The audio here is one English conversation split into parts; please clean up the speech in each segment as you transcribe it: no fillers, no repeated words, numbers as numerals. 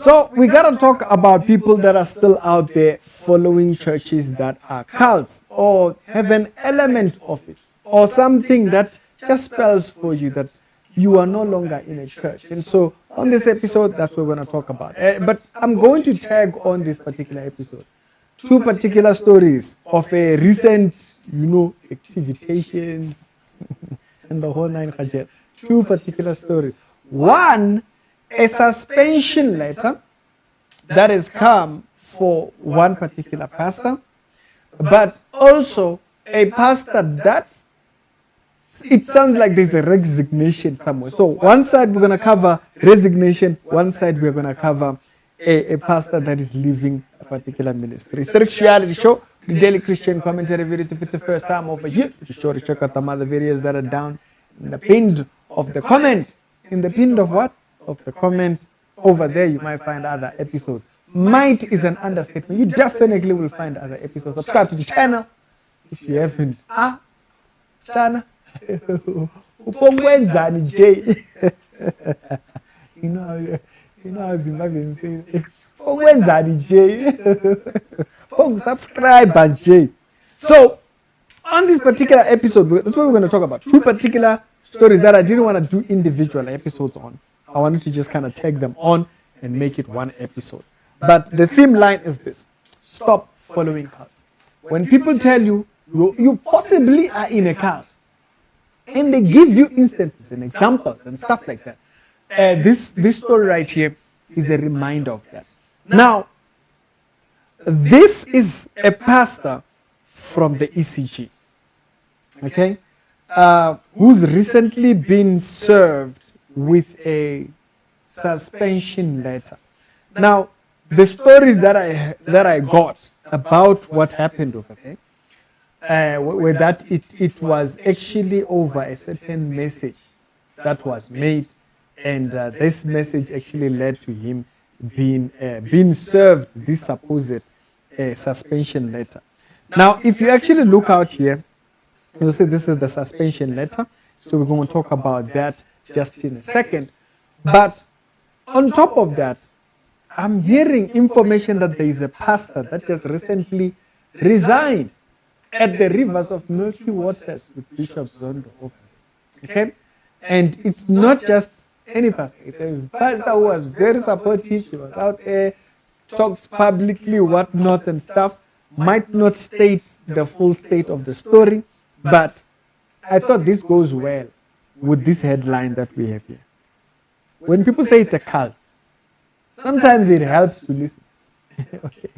So we gotta talk about people that are still out there following churches that are cults or have an element of it or something that just spells for you that you are no longer in a church. And so on this episode, that's what we're gonna talk about. But I'm going to tag on this particular episode two particular stories of a recent, activations and the whole nine khajet. Two particular stories. One, a suspension letter that has come for one particular pastor, but also a pastor that it sounds like there's a resignation somewhere. So one side we're going to cover resignation, one side we're going to cover a pastor that is leaving a particular ministry. It's the Rich Reality Show, the daily Christian commentary videos. If it's the first time over here, be sure to check out the other videos that are down in the pinned of the comment. In the pinned of what? Of the comment over there, you might find other episodes. Might is an understatement. You definitely will find other episodes. Subscribe to the channel if you haven't. Channel. Upongwenzani J. You know how Zimbabweans say. Upongwenzani J. Subscribe and J. So on this particular episode, that's what we're going to talk about. Two particular stories that I didn't want to do individual episodes on. I wanted to just kind of tag them on and make it one episode. But the theme line is this: stop following cults. When people tell you you possibly are in a cult, and they give you instances and examples and stuff like that, this story right here is a reminder of that. Now, this is a pastor from the ECG, okay, who's recently been served with a suspension letter. Now, the stories that I got about what happened over there were that it was actually over a certain message that was made, and this message actually led to him being served this supposed suspension letter. Now, if you actually look out here, you'll see this is the suspension letter. So we're going to talk about that just in a second. But on top of that, I'm hearing information that there is a pastor that just recently resigned at the rivers of Milky Waters with Bishop Zondo. Okay? And it's not just any pastor. It's a pastor who was very supportive. He was out there, talked publicly, whatnot and stuff. Might not state the full state of the story, but I thought this goes well with this headline that we have here. When people say it's a cult, sometimes it helps to listen. Okay?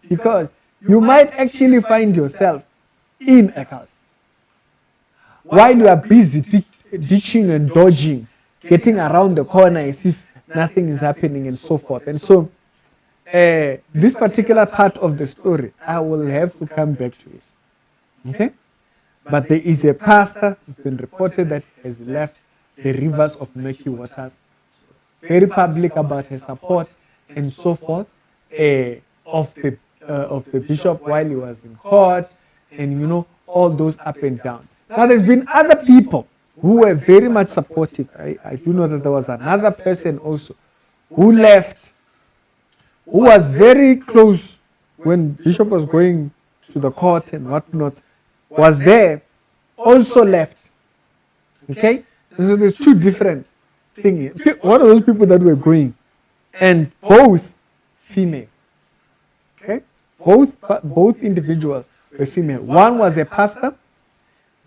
Because you might actually find yourself in a cult while you are busy ditching and dodging, getting around the corner as if nothing is happening and so forth. And so this particular part of the story, I will have to come back to it. Okay? But there is a pastor who's been reported that has left the rivers of Milky Waters, very public about her support and so forth of the bishop while he was in court, and all those up and downs. Now there's been other people who were very much supportive. I do know that there was another person also who left, who was very close when Bishop was going to the court and whatnot, was there, also left. Okay? So there's two different things. One of those people that were going, and both female. Okay? Both individuals were female. One was a pastor.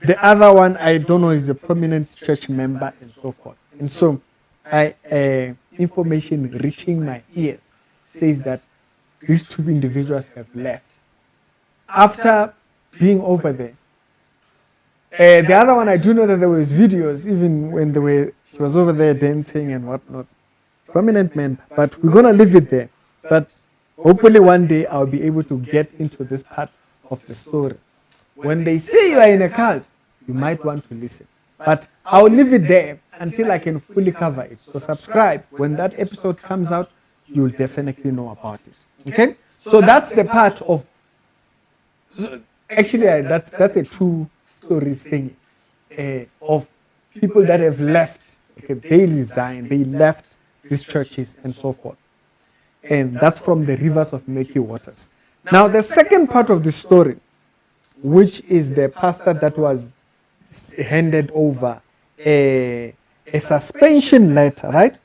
The other one, I don't know, is a prominent church member and so forth. And so, information reaching my ears says that these two individuals have left after being over there. The other one, I do know that there was videos, even when she was over there dancing and whatnot. Prominent member, but we're gonna leave it there. But hopefully one day I'll be able to get into this part of the story. When they say you are in a cult, you might want to listen. But I'll leave it there until I can fully cover it. So subscribe. When that episode comes out, you'll definitely know about it. Okay? So that's the part of... Actually, that's a true stories thing of people that have left. Okay, they resigned. They left these churches and so forth. and that's from the rivers of murky waters. Now, the second part of the story, which is the pastor that was handed over a suspension letter, right?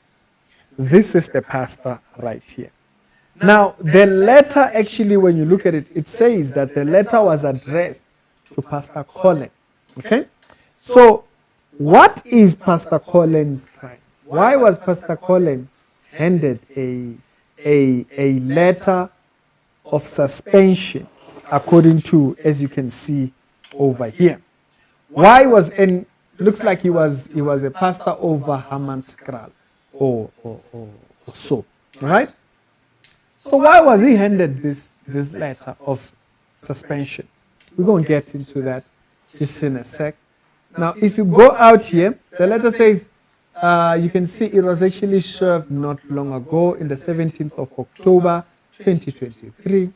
This is the pastor right here. Now, the letter actually, when you look at it, it says that the letter was addressed to Pastor Colin. Okay? So, what is Pastor Colin's crime? Why was Pastor Colin handed a letter of suspension, according to, as you can see over here? Why was, and looks like he was a pastor over Hammanskraal or so, right? So why was he handed this letter of suspension? We're going to get into that just in a sec. Now, if you go out here, the letter says, you can see it was actually served not long ago, in the 17th of October, 2023,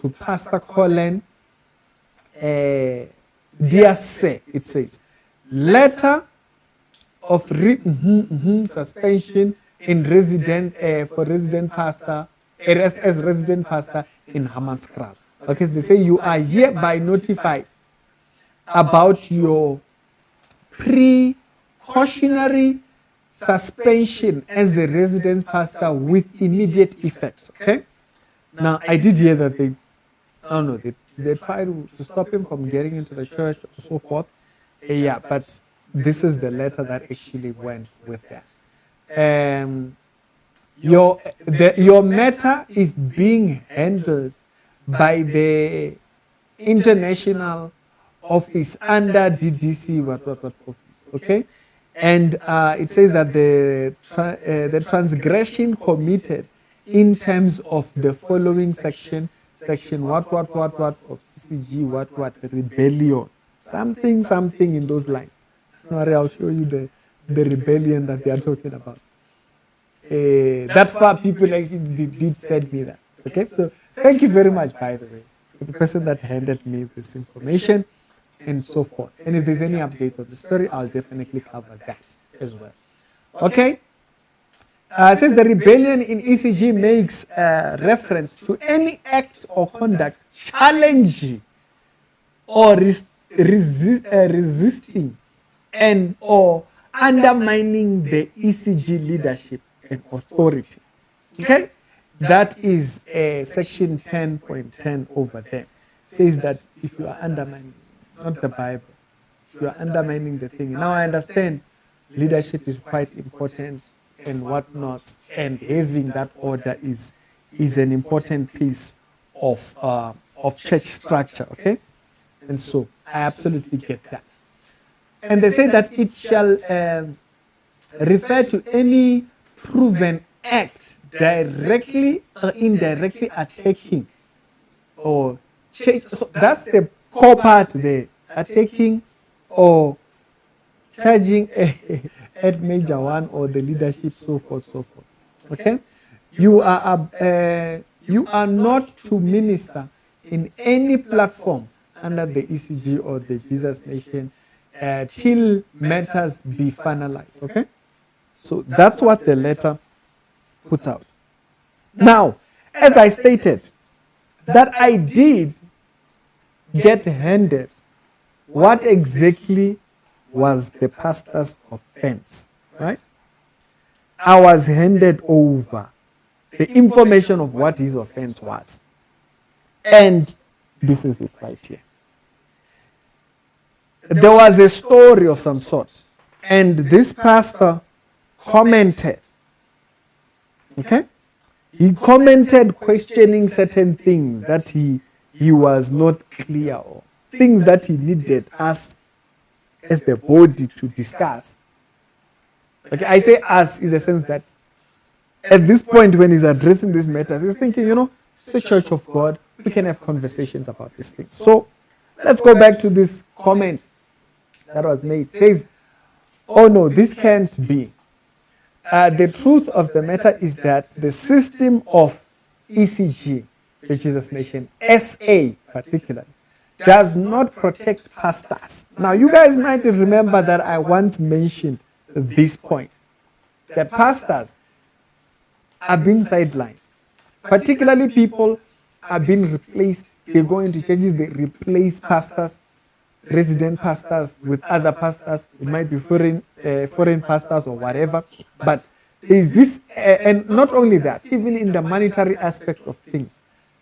to Pastor Colin. Dear Sir, it says, letter of suspension in for resident pastor, as resident pastor in Hammanskraal. Okay, so they say you are hereby notified about your precautionary suspension as a resident pastor with immediate effect. Okay. Now, I did hear that they tried to stop him from getting into the church or so forth. Yeah, but this is the letter that actually went with that. Your matter is being handled by the international office under DDC, what office, okay? And it says that the transgression committed in terms of the following section what of ECG, rebellion, something in those lines. I'll show you the rebellion that they are talking about. That far people actually did send me that. Okay, so thank you very much, by the way, for the person that handed me this information and so forth. And if there's any updates of the story, I'll definitely cover that as well. Okay. It says the rebellion in ECG makes reference to any act or conduct challenging or resisting and or undermining the ECG leadership and authority. Okay? That is section 10.10 over there. It says that if you are undermining, not the Bible, you are undermining the thing. Now I understand leadership is quite important and whatnot, and having that order is an important piece of church structure, okay? And so I absolutely get that. And they say that it shall refer to any proven act directly or indirectly attacking or change. So that's the core part there, attacking or charging at major one or the leadership, so forth. Okay, you are not to minister in any platform under the ECG or the Jesus Nation till matters be finalized. Okay, so that's what the letter puts out. Now, as I stated, that I did get handed what exactly was the pastor's offense, right? I was handed over the information of what his offense was. And this is it right here. There was a story of some sort, and this pastor commented, okay? He commented questioning certain things that he was not clear on, things that he needed us as the body to discuss. Okay, I say us in the sense that at this point when he's addressing these matters, he's thinking, it's the church of God, we can have conversations about these things. So let's go back to this comment that was made. It says, oh no, this can't be. The truth of the matter is that the system of ECG, the Jesus Nation, SA particularly, does not protect pastors. Now, you guys might remember that I once mentioned this point, that pastors are being sidelined particularly people are being replaced. They go into churches, they replace pastors, resident pastors with other pastors. It might be foreign pastors or whatever. But there's this, and not only that, even in the monetary aspect of things,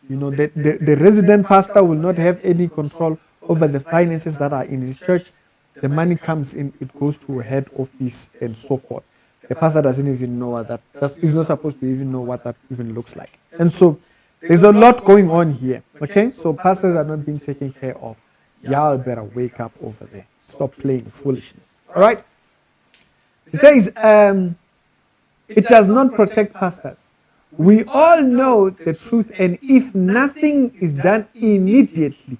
the resident pastor will not have any control over the finances that are in his church. The money comes in, it goes to a head office and so forth. The pastor doesn't even know what he's not supposed to even know what that even looks like. And so there's a lot going on here. Okay, so pastors are not being taken care of. Y'all better wake up over there. Stop playing foolishness. All right. It says, it does not protect pastors. We all know the truth, and if nothing is done immediately,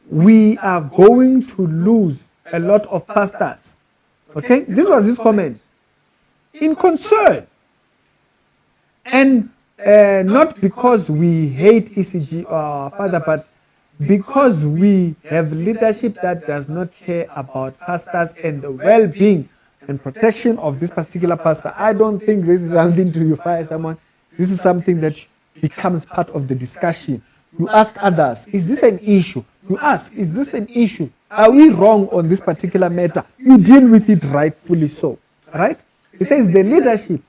we are going to lose a lot of pastors. Okay, this was his comment. In concern. And not because we hate ECG or our father, but because we have leadership that does not care about pastors and the well-being and protection of this particular pastor. I don't think this is something to you fire someone. This is something that becomes part of the discussion. You ask others, is this an issue? You ask, is this an issue? Are we wrong on this particular matter? You deal with it rightfully so. Right? It says the leadership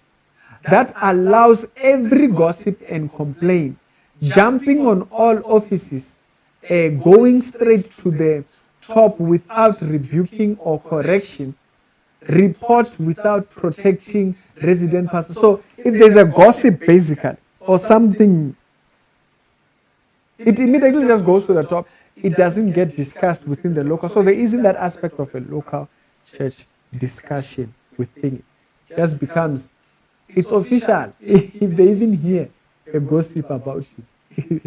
that allows every gossip and complaint, jumping on all offices, going straight to the top without rebuking or correction, report without protecting resident pastors. So if there's a gossip basically or something, it immediately just goes to the top. It doesn't get discussed within the local. So there isn't that aspect of a local church discussion within it. It just becomes, it's official. If they even hear a gossip about you,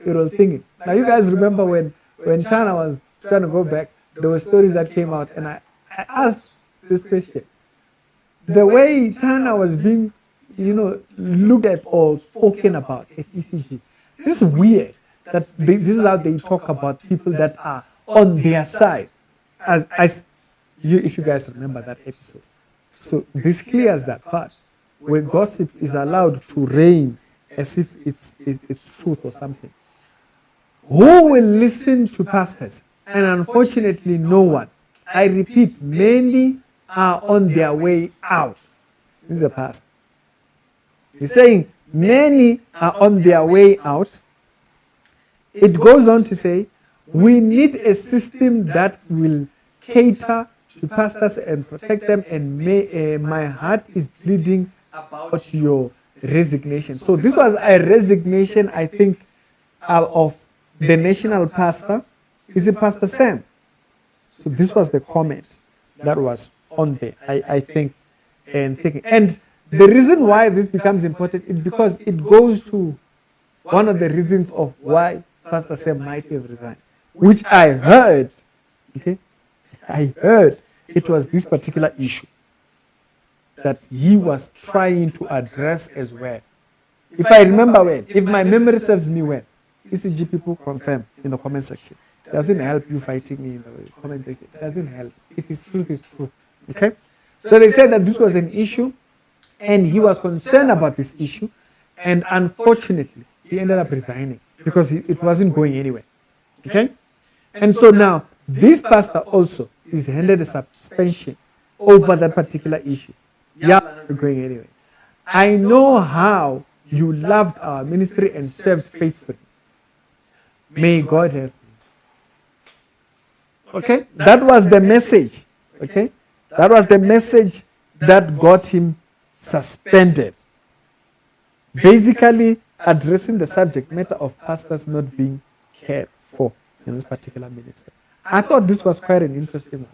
you're all thinking. Now you guys remember when China was trying to go back, there were stories that came out, and I asked this question. The way China was being, looked at or spoken about at ECG, this is weird. This is how they talk about people that are on their side. If you guys remember that episode. So this clears that part where gossip is allowed to reign as if it's truth or something. Who will listen to pastors? And unfortunately, no one. I repeat, many are on their way out. This is a pastor. He's saying many are on their way out. It goes on to say, we need a system that will cater to pastors and protect them, and my heart is bleeding about your resignation. So this was a resignation, I think, of the national pastor. Is it Pastor Sam? So this was the comment that was on there, I think, and thinking. And the reason why this becomes important is because it goes to one of the reasons of why Pastor Sam might have resigned, which I heard, okay? I heard it was this particular issue that he was trying to address as well. If I remember well, if my memory serves me well, ECG people confirm in the comment section. It doesn't help you fighting me in the comment section. It doesn't help. If it's truth, it's truth. Okay? So they said that this was an issue, and he was concerned about this issue, and unfortunately, he ended up resigning because it wasn't going anywhere. Okay? And so now, this pastor also is handed a suspension over that particular issue. Yeah, not going anywhere. I know how you loved our ministry and served faithfully. May God help you. Okay? That was the message. Okay? That was the message that got him suspended. Basically, addressing the subject matter of pastors not being cared for in this particular ministry. I thought this was quite an interesting one.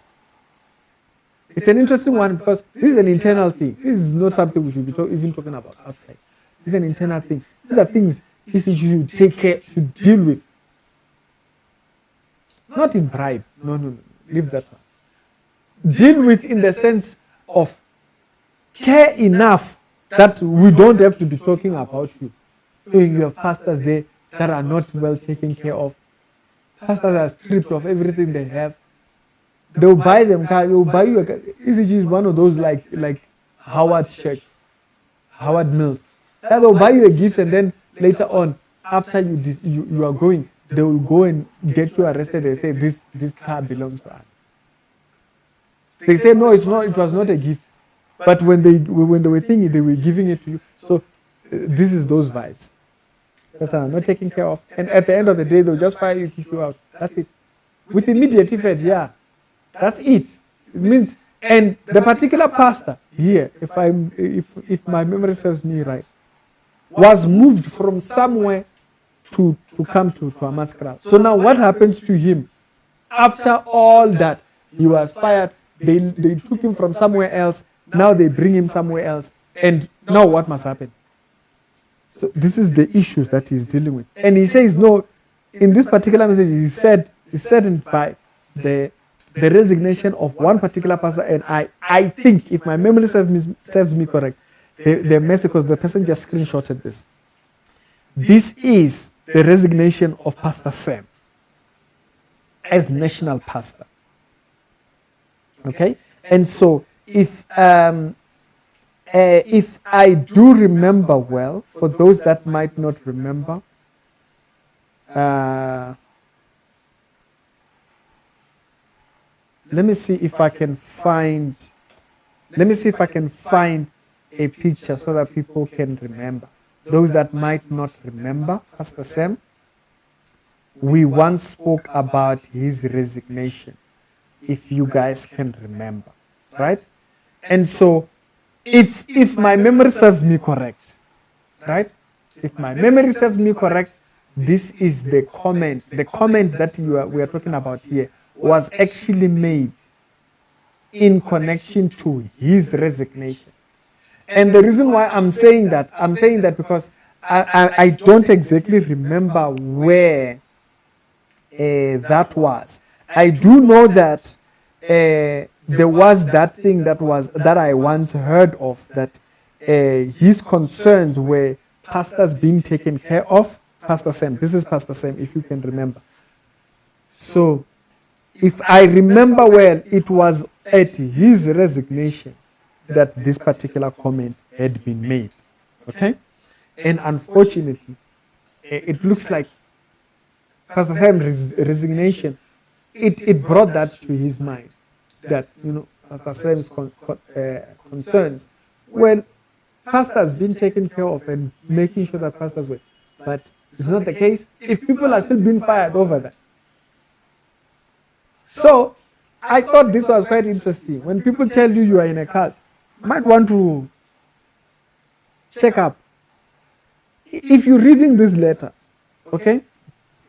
It's an interesting one because this is an internal thing. This is not something we should be even talking about outside. This is an internal thing. These are things you should take care, should deal with. Not in bribe. No. Leave that one. Deal with in the sense of care enough that we don't have to be talking about you. You have pastors there that are not well taken care of. Pastors are stripped of everything they have. They'll buy them car. They'll buy you a car. ECG is one of those like Howard's church, Howard Mills. They'll buy you a gift and then later on, after you are going, they will go and get you arrested and say, this car belongs to us. They say, no, it's not. It was not a gift. But when they were thinking, they were giving it to you. So this is those vibes. That's not taken care of. And at the end of the day, they'll just fire you, kick you out. That's it. With immediate effect, yeah. That's it. It means, and the particular pastor here, if my memory serves me right, was moved from somewhere to come to Hammanskraal. So now what happens to him? After all that, he was fired. They took him from somewhere else. Now they bring him somewhere else. And now what must happen? So this is the issues that he's dealing with. And he says, no, in this particular message, he said by the resignation of one particular pastor. And I think, if my memory serves me correct, the message, because the person just screenshotted this. This is the resignation of Pastor Sam as national pastor. Okay? And so if I do remember well, for those that might not remember, let me see if I can find a picture so that people can remember. Those that might not remember, Pastor Sam, we once spoke about his resignation, if you guys can remember, right? And so, if my memory serves me correct, right? If my memory serves me correct, this is the comment. The comment that we are talking about here was actually made in connection to his resignation. And the reason why I'm saying that because I don't exactly remember where that was. I do know that there was that thing that I once heard of, that his concerns were pastors being taken care of. Pastor Sam, this is Pastor Sam, if you can remember. So, if I remember well, it was at his resignation that this particular comment had been made. Okay? And unfortunately, it looks like Pastor Sam's resignation, it brought that to his mind, that, Pastor Sam's concerns, well, pastors being taken care of and making sure that pastors were. But it's not the case if people are still being fired over that. So, I thought this was quite interesting. When people tell you you are in a cult, you might want to check up. If you're reading this letter, okay?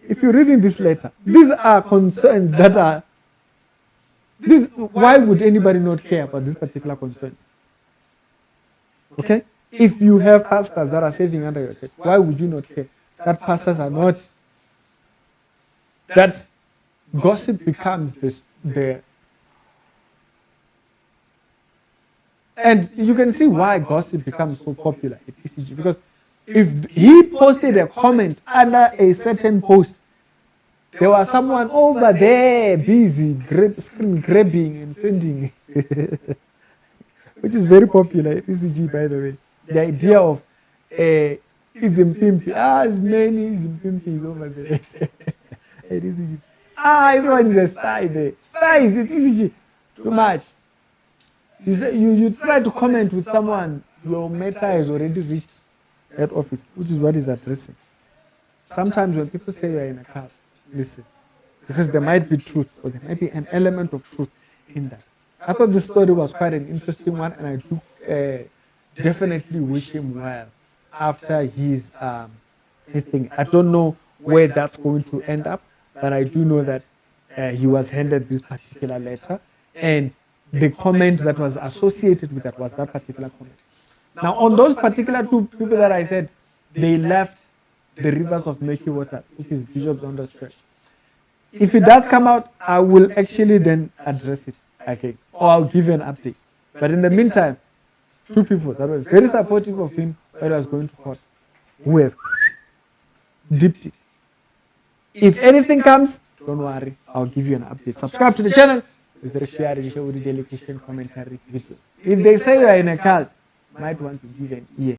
If you're reading this letter, these are concerns that are... why would anybody not care about this particular concerns? Okay? If you have pastors that are serving under your church, why would you not care that pastors are not... that gossip becomes the... And you can see why gossip becomes so popular at ECG. Because if he posted a comment under a certain post, there was someone over there busy screen grabbing and sending. Which is very popular at ECG, by the way. The idea of Izimpimpi. As many Izimpimpis over there at ECG. Everyone is a spy there. Spies at ECG. Too much. You try to comment with someone, your meta has already reached that office, which is what he's addressing. Sometimes when people say you're in a cult, listen, because there might be truth, or there might be an element of truth in that. I thought this story was quite an interesting one, and I do definitely wish him well after his thing. I don't know where that's going to end up, but I do know that he was handed this particular letter, and the comment that was associated with that was that particular comment. Now, on those particular two people that I said, they left the rivers of Milky Water, which is Bishop Zondo's church. If it does come out, I will actually then address it again, or I'll give you an update. But in the meantime, two people that were very supportive of him when he was going to court, who have dipped it. If anything comes, don't worry, I'll give you an update. Subscribe to the channel. Share and share with the daily Christian commentary videos. If they say you are in a cult, you might want to give an ear.